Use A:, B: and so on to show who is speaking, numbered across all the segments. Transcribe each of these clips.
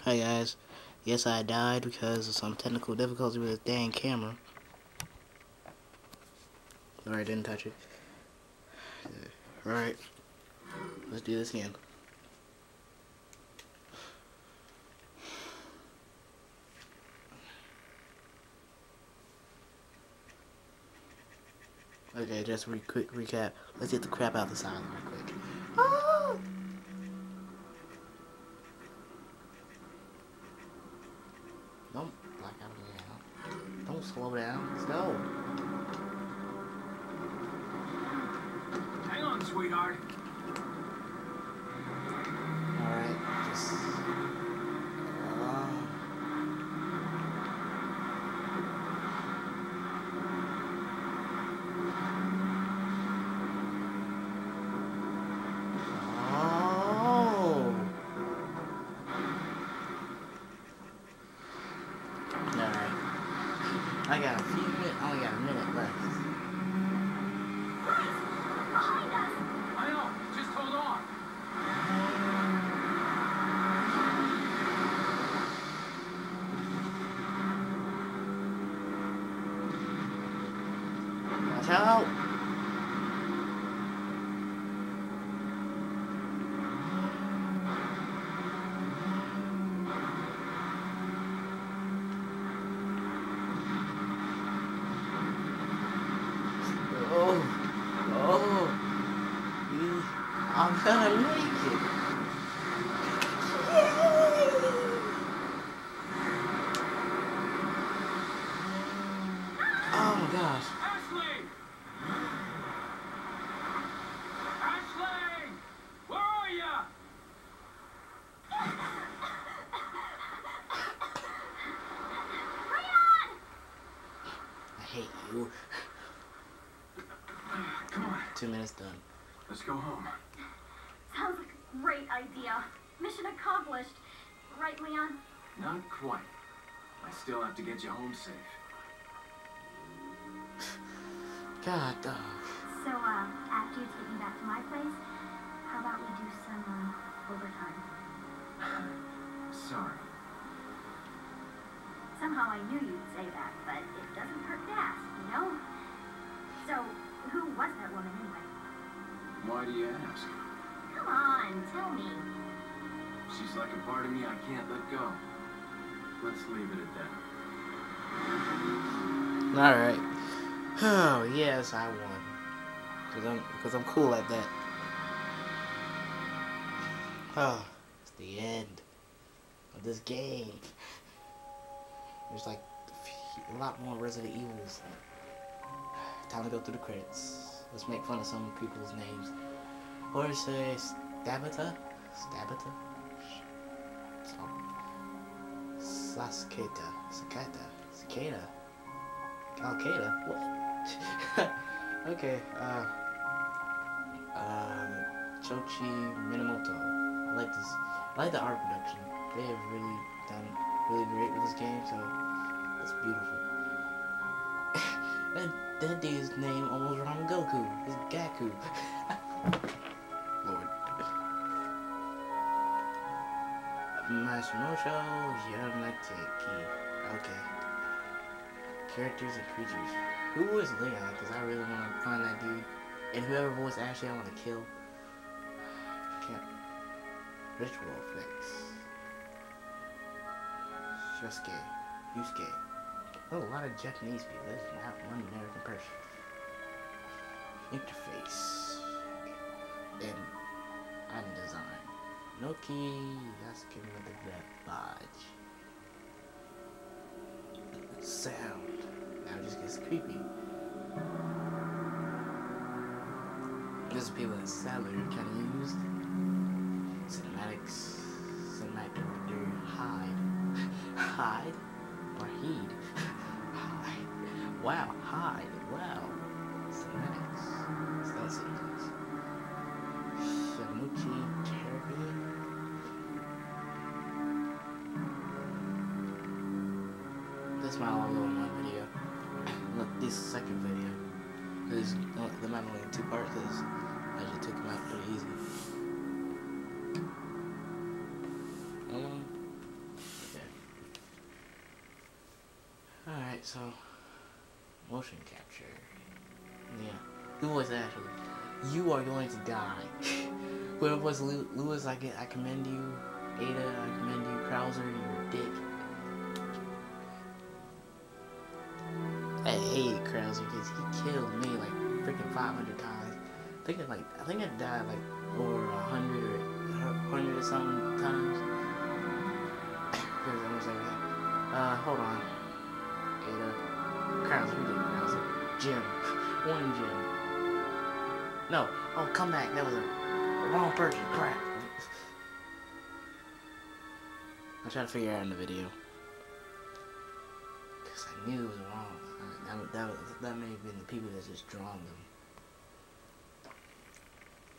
A: Hi guys. Yes, I died because of some technical difficulty with the dang camera. Alright, didn't touch it. Alright, let's do this again. Okay, just quick recap. Let's get the crap out of the silent real quick. Don't black out now. Don't slow down. Let's go.
B: Hang on, sweetheart.
A: Alright, just... I got a few minutes, I only got a minute left.
B: Behind us! I know, just hold on.
A: Watch out! I'm gonna make it. Oh my gosh.
B: Ashley! Ashley! Where are ya?
A: I hate you.
B: Come on.
A: 2 minutes done.
B: Let's go home.
C: Sounds like a great idea. Mission accomplished. Right, Leon?
B: Not quite. I still have to get you home safe.
A: God, dog.
C: So, after you take me back to my place, how about we do some, overtime?
B: Sorry.
C: Somehow I knew you'd say that, but it doesn't hurt to ask, you know? So, who was that woman anyway?
B: Why do you ask?
C: Come on, tell me.
B: She's like a part of me I can't let go. Let's leave it at that.
A: Alright. Oh, yes, I won. Because I'm cool like that. Oh, it's the end of this game. There's like a lot more Resident Evils. Time to go through the credits. Let's make fun of some people's names. Or say Stabata? Stabata? Saskata. Sakata. Cicada. Al-Qaeda? What? Okay, Chochi Minamoto. I like this. I like the art production. They have really done really great with this game, so it's beautiful. And that dude's name almost rhymed with Goku. It's Gaku. Lord. Mashimosho Yamateki. Okay. Characters and creatures. Who is Leon? Because I really want to find that dude. And whoever voiced Ashley, I want to kill. Can't. Ritual effects. Shusuke. Yusuke. Oh, a lot of Japanese people. There's not one American person. Interface. And design. Noki Yasuke with the red badge. Sound. Now it just gets creepy. This is people that sadly are kind of used. Cinematics. Cinematic director. Hyde. Wahid. Hyde. Wow. Hyde. Wow. Cinematics. Stun sequence. Shamuchi Terry. That's my all in one video. Look, this second video. There's the might only in 2 parts because I just took them out pretty easy. Alright, so motion capture. Yeah. The voice actually. You are going to die. Whoever was Lewis, I commend you. Ada, I commend you. Krauser, you're a dick. I hate Krauser because he killed me like freaking 500 times. I think I died like over 100 or 100 or something times. Because I was like, hold on. Ada, Krauser, who did Krauser? Jim. One Jim. No. Oh, come back. That was a wrong person. Crap. I tried to figure it out in the video. Because I knew it was wrong. That may have been the people that just drawn them.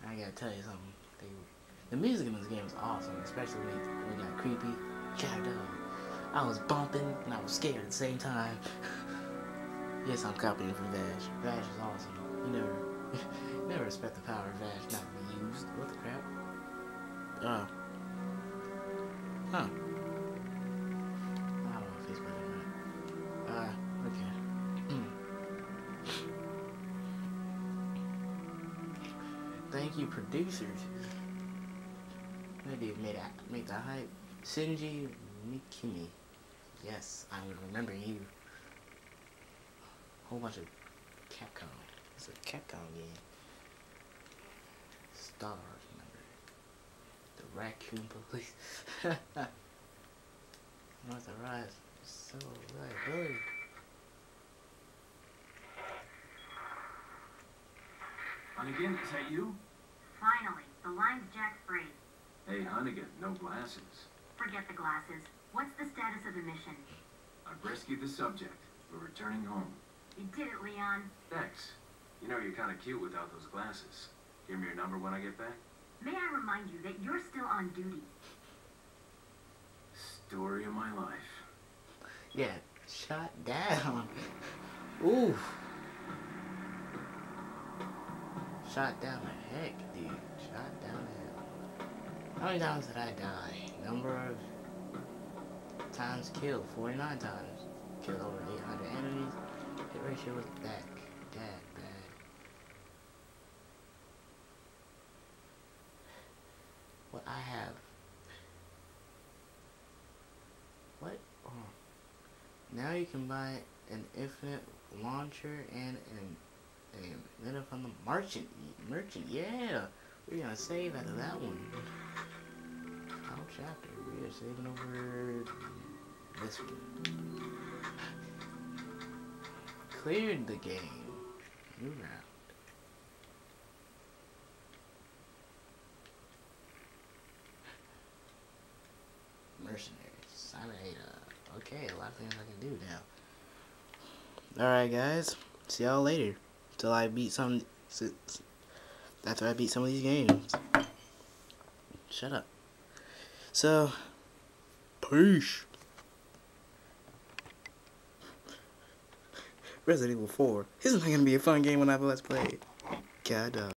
A: I gotta tell you something. The music in this game is awesome. Especially when it got creepy. Jacked up. I was bumping and I was scared at the same time. Yes, I'm copying from Vash. Vash is awesome. You never respect the power of Vash not being used. What the crap? Oh. Huh. I don't know if he's working or not. Okay. Thank you, producers. That dude made the hype. Shinji Mikami. Yes, I would remember you. Whole bunch of Capcom. It's a Capcom game. Stars, remember. The Raccoon Police. North Rise. So right.
B: Hunnigan, is that you?
C: Finally, the line's jacked free.
B: Hey, Hunnigan, no glasses.
C: Forget the glasses. What's the status of the mission?
B: I've rescued the subject. We're returning home.
C: You did it, Leon.
B: Thanks. You know you're kind of cute without those glasses. Give me your number when I get back.
C: May I remind you that you're still on duty?
B: Story of my life.
A: Yeah, shot down. Ooh. Shot down the heck, dude. Shot down the hell. How many times did I die? Number of times killed. 49 times. Killed over 800 enemies. Hit ratio was bad. Bad. What I have. What? Oh. Now you can buy an infinite launcher and then from the merchant, yeah. We're gonna save out of that one. Final chapter. We are saving over this one. Cleared the game. New round. Mercenaries. Silent Ada. Okay, a lot of things I can do now. Alright guys. See y'all later. Till I beat some. After I beat some of these games. Shut up. So. Peace. Resident Evil 4. Isn't that gonna be a fun game when I let's play it? God.